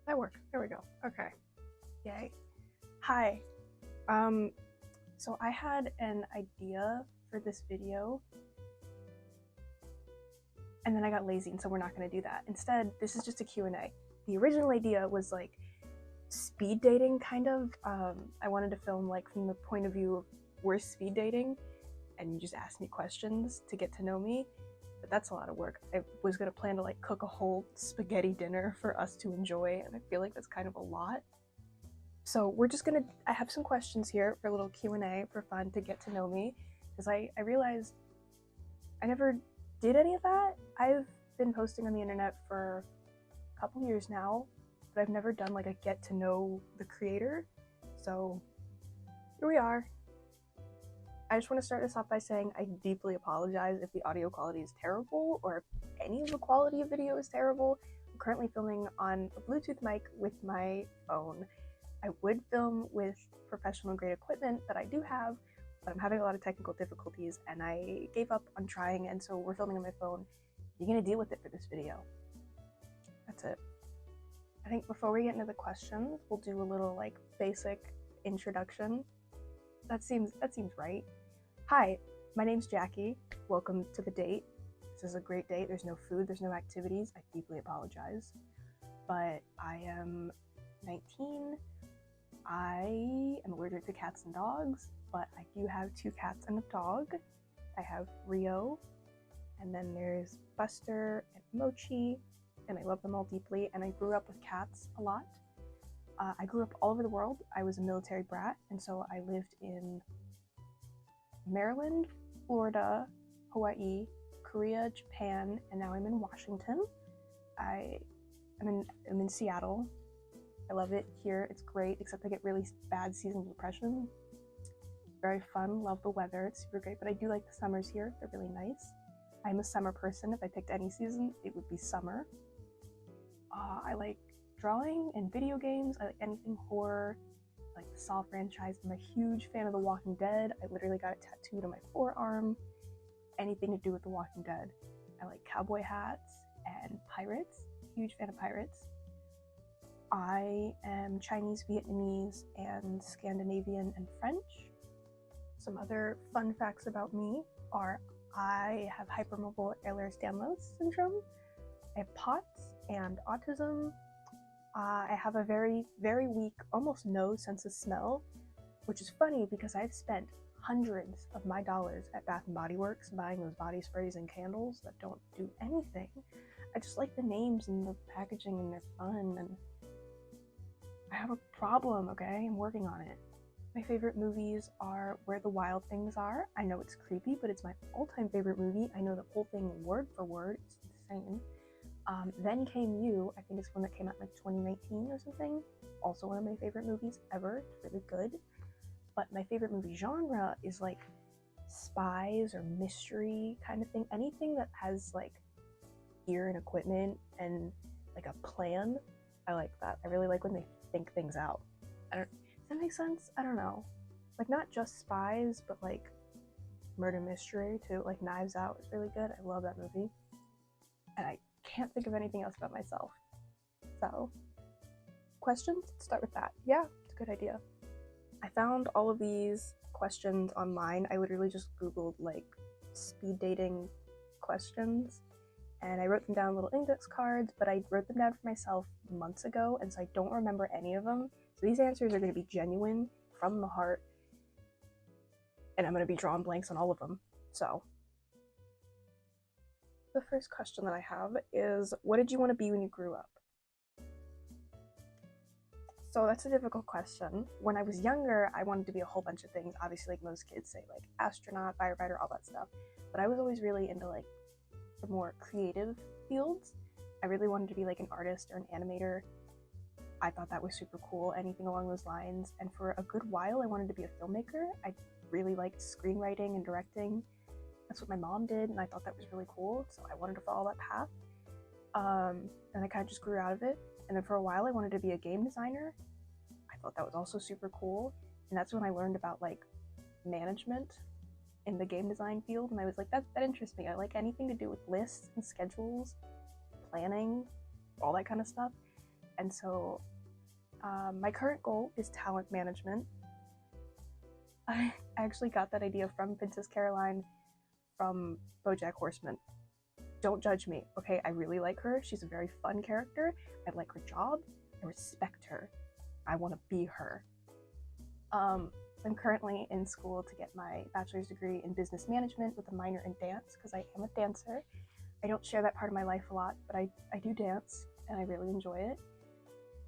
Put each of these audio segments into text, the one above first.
That worked. There we go. Okay. Yay. Hi. Um, so I had an idea for this video, and then I got lazy, and so we're not going to do that. Instead, this is just a Q&A. The original idea was like speed dating, kind of. I wanted to film like from the point of view of we're speed dating, and you just ask me questions to get to know me. But that's a lot of work. I was going to plan to like cook a whole spaghetti dinner for us to enjoy, and I feel like that's kind of a lot. So we're just gonna, I have some questions here for a little Q&A for fun to get to know me, because I realized I never did any of that. I've been posting on the internet for a couple years now, but I've never done like a get to know the creator. So here we are. I just want to start this off by saying I deeply apologize if the audio quality is terrible or if any of the quality of video is terrible. I'm currently filming on a Bluetooth mic with my phone. I would film with professional grade equipment that I do have, but I'm having a lot of technical difficulties and I gave up on trying, and so we're filming on my phone. You're gonna deal with it for this video. That's it. I think before we get into the questions, we'll do a little like basic introduction. That seems right. Hi, my name's Jackie. Welcome to the date. This is a great date. There's no food, there's no activities. I deeply apologize. But I am 19. I am allergic to cats and dogs, but I do have 2 cats and a dog. I have Rio, and then there's Buster and Mochi, and I love them all deeply, and I grew up with cats a lot. I grew up all over the world. I was a military brat, and so I lived in Maryland, Florida, Hawaii, Korea, Japan, and now I'm in Washington. I'm in Seattle. I love it here. It's great, except I get really bad seasonal depression. It's very fun. Love the weather. It's super great, but I do like the summers here. They're really nice. I'm a summer person. If I picked any season, it would be summer. I like drawing and video games. I like anything horror, like the Saw franchise. I'm a huge fan of The Walking Dead. I literally got it tattooed on my forearm. Anything to do with The Walking Dead. I like cowboy hats and pirates. Huge fan of pirates. I am Chinese, Vietnamese, and Scandinavian and French. Some other fun facts about me are I have hypermobile Ehlers-Danlos syndrome, I have POTS and autism. I have a very, very weak, almost no sense of smell, which is funny because I've spent hundreds of my dollars at Bath & Body Works buying those body sprays and candles that don't do anything. I just like the names and the packaging and they're fun, and I have a problem, okay? I'm working on it. My favorite movies are Where the Wild Things Are. I know it's creepy, but it's my all-time favorite movie. I know the whole thing word for word. It's insane. Then Came You. I think it's one that came out in like 2019 or something. Also one of my favorite movies ever. It's really good. But my favorite movie genre is like spies or mystery kind of thing. Anything that has like gear and equipment and like a plan. I like that. I really like when they think things out. Does that make sense? I don't know. Like not just spies, but like murder mystery too. Like Knives Out is really good. I love that movie. And I can't think of anything else about myself. So, questions? Let's start with that. Yeah, it's a good idea. I found all of these questions online. I literally just Googled like speed dating questions, and I wrote them down on little index cards, but I wrote them down for myself months ago, and so I don't remember any of them. So these answers are going to be genuine, from the heart, and I'm going to be drawing blanks on all of them. So the first question that I have is, what did you want to be when you grew up? So that's a difficult question. When I was younger, I wanted to be a whole bunch of things. Obviously, like most kids say, like astronaut, firefighter, all that stuff. But I was always really into like the more creative fields. I really wanted to be like an artist or an animator. I thought that was super cool, anything along those lines. And for a good while, I wanted to be a filmmaker. I really liked screenwriting and directing. That's what my mom did, and I thought that was really cool, so I wanted to follow that path. And I kind of just grew out of it. And then for a while, I wanted to be a game designer. I thought that was also super cool. And that's when I learned about like management in the game design field. And I was like, that interests me. I like anything to do with lists and schedules, planning, all that kind of stuff. And so my current goal is talent management. I actually got that idea from Princess Caroline from BoJack Horseman. Don't judge me, okay? I really like her. She's a very fun character. I like her job. I respect her. I want to be her. I'm currently in school to get my bachelor's degree in business management with a minor in dance because I am a dancer. I don't share that part of my life a lot, but I do dance and I really enjoy it.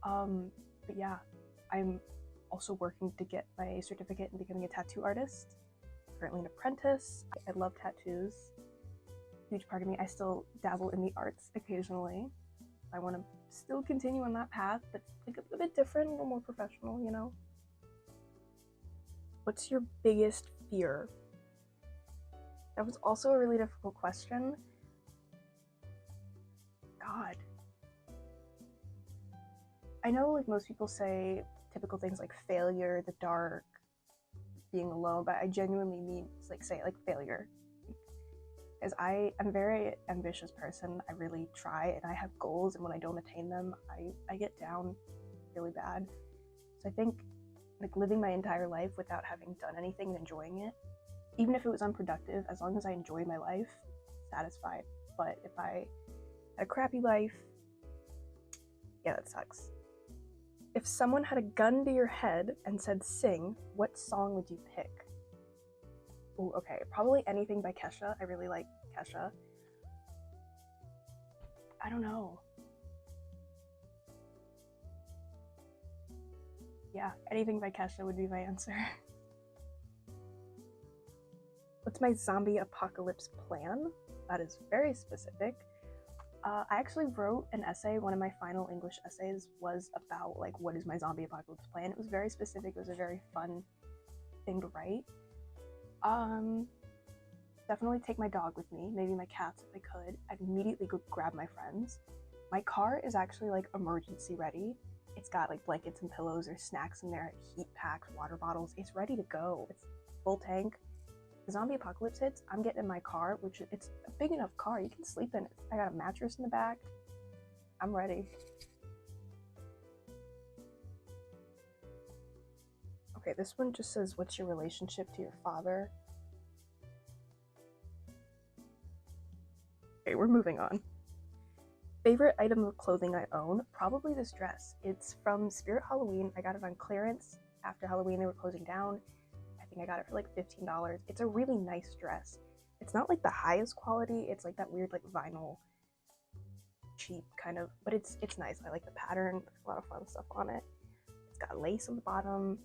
But yeah, I'm also working to get my certificate in becoming a tattoo artist. Currently an apprentice. I love tattoos. Huge part of me. I still dabble in the arts occasionally. I want to still continue on that path, but like a bit different, a little more professional, you know? What's your biggest fear? That was also a really difficult question. God. I know like most people say typical things like failure, the dark, being alone, but I genuinely mean like say like failure. Because I'm a very ambitious person. I really try and I have goals, and when I don't attain them, I get down really bad. So I think like living my entire life without having done anything and enjoying it, even if it was unproductive, as long as I enjoy my life, satisfied. But if I had a crappy life, yeah, that sucks. If someone had a gun to your head and said sing, what song would you pick? Ooh, okay, probably anything by Kesha. I really like Kesha. I don't know. Yeah, anything by Kesha would be my answer. What's my zombie apocalypse plan? That is very specific. I actually wrote an essay. One of my final English essays was about like what is my zombie apocalypse plan. It was very specific. It was a very fun thing to write. Definitely take my dog with me, maybe my cats if I could. I'd immediately go grab my friends. My car is actually like emergency ready. It's got like blankets and pillows, there's snacks in there, heat packs, water bottles. It's ready to go. It's full tank. The zombie apocalypse hits, I'm getting in my car, which it's a big enough car. You can sleep in it. I got a mattress in the back. I'm ready. Okay, this one just says, what's your relationship to your father? Okay, we're moving on. Favorite item of clothing I own? Probably this dress. It's from Spirit Halloween. I got it on clearance. After Halloween, they were closing down. I think I got it for like $15. It's a really nice dress. It's not like the highest quality. It's like that weird like vinyl cheap kind of, but it's nice. I like the pattern. There's a lot of fun stuff on it. It's got lace on the bottom.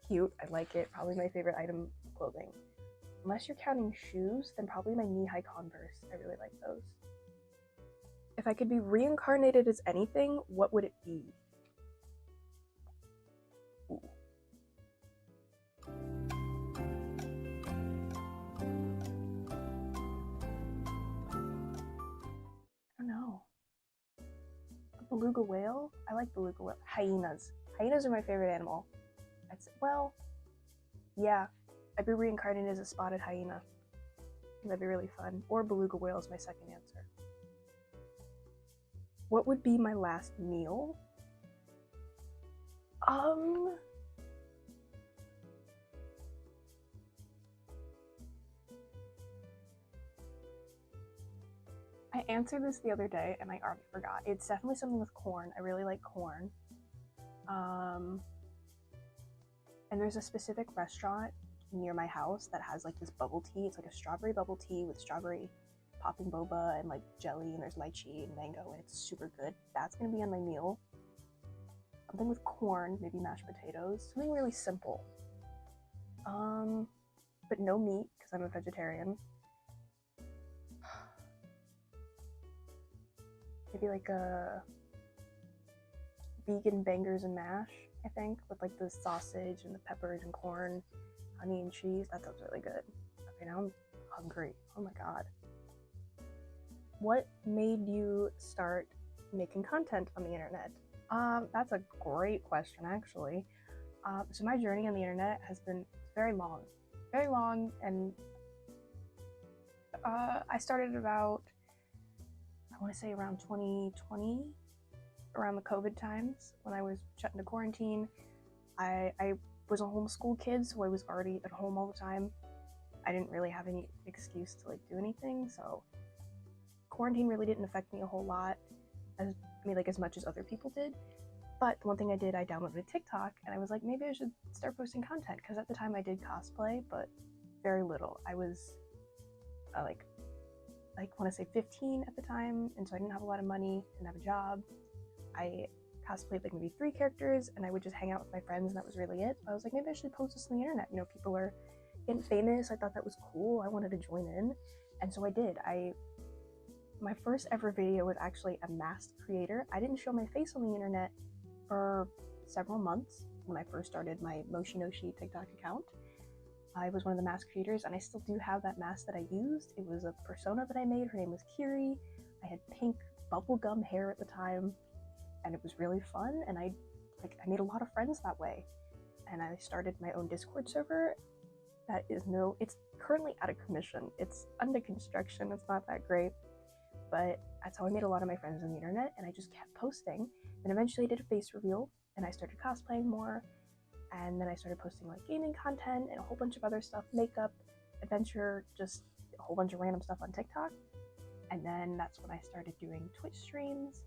Cute. I like it. Probably my favorite item of clothing. Unless you're counting shoes, then probably my knee-high Converse. I really like those. If I could be reincarnated as anything, what would it be? Ooh. I don't know. A beluga whale? I like beluga whale. Hyenas. Hyenas are my favorite animal. Well, yeah. I'd be reincarnated as a spotted hyena. That'd be really fun. Or beluga whale is my second answer. What would be my last meal? I answered this the other day and I already forgot. It's definitely something with corn. I really like corn. And there's a specific restaurant near my house that has like this bubble tea. It's like a strawberry bubble tea with strawberry popping boba and like jelly, and there's lychee and mango, and it's super good. That's gonna be on my meal. Something with corn, maybe mashed potatoes, something really simple. But no meat because I'm a vegetarian. Maybe like a vegan bangers and mash, I think, with like the sausage and the peppers and corn, honey and cheese. That sounds really good. Okay, now I'm hungry. Oh my god. What made you start making content on the internet? That's a great question, actually. So my journey on the internet has been very long, and I started about, I want to say around 2020, around the COVID times when I was shut into quarantine. I was a homeschool kid, so I was already at home all the time. I didn't really have any excuse to like do anything, so quarantine really didn't affect me a whole lot, as much as other people did. But the one thing I did, I downloaded TikTok, and I was like, maybe I should start posting content, because at the time I did cosplay, but very little. I was I want to say 15 at the time, and so I didn't have a lot of money, didn't have a job. I cosplayed like maybe 3 characters, and I would just hang out with my friends, and that was really it. So I was like, maybe I should post this on the internet. You know, people are getting famous. I thought that was cool. I wanted to join in, and so I did. My first ever video was actually a masked creator. I didn't show my face on the internet for several months when I first started my Moshinoshi TikTok account. I was one of the mask creators, and I still do have that mask that I used. It was a persona that I made. Her name was Kiri. I had pink bubblegum hair at the time, and it was really fun, and I made a lot of friends that way. And I started my own Discord server it's currently out of commission. It's under construction. It's not that great, but that's how I made a lot of my friends on the internet, and I just kept posting. And eventually I did a face reveal, and I started cosplaying more. And then I started posting like gaming content and a whole bunch of other stuff, makeup, adventure, just a whole bunch of random stuff on TikTok. And then that's when I started doing Twitch streams,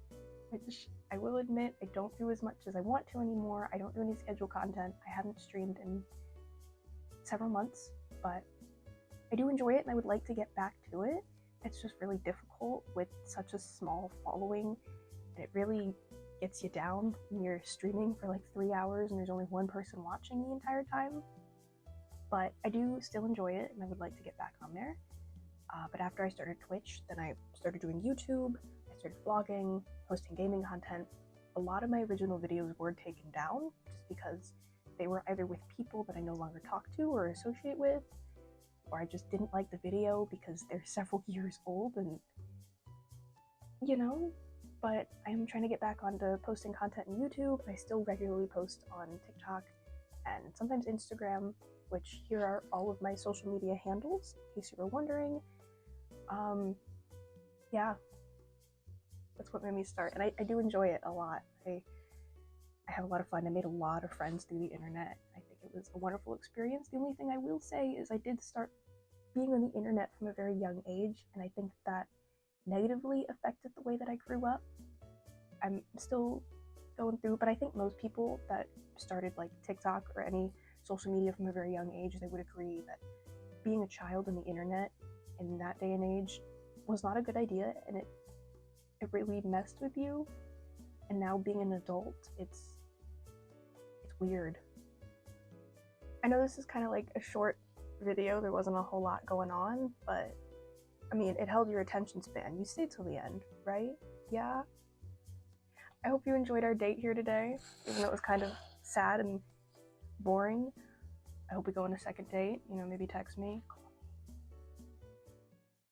which I will admit I don't do as much as I want to anymore. I don't do any scheduled content. I haven't streamed in several months, but I do enjoy it, and I would like to get back to it. It's just really difficult with such a small following, and it really gets you down when you're streaming for like 3 hours and there's only one person watching the entire time. But I do still enjoy it, and I would like to get back on there. But after I started Twitch, then I started doing YouTube, I started vlogging, posting gaming content. A lot of my original videos were taken down just because they were either with people that I no longer talk to or associate with, or I just didn't like the video because they're several years old, and you know. But I'm trying to get back onto posting content on YouTube. I still regularly post on TikTok and sometimes Instagram, which here are all of my social media handles, in case you were wondering. Yeah, that's what made me start, and I do enjoy it a lot. I have a lot of fun. I made a lot of friends through the internet. I think it was a wonderful experience. The only thing I will say is I did start being on the internet from a very young age, and I think that negatively affected the way that I grew up. I'm still going through, but I think most people that started like TikTok or any social media from a very young age, they would agree that being a child on the internet in that day and age was not a good idea, and it really messed with you. And now being an adult, it's weird. I know this is kind of like a short video. There wasn't a whole lot going on, but I mean, it held your attention span. You stayed till the end, right? Yeah? I hope you enjoyed our date here today, even though it was kind of sad and boring. I hope we go on a second date. You know, maybe text me,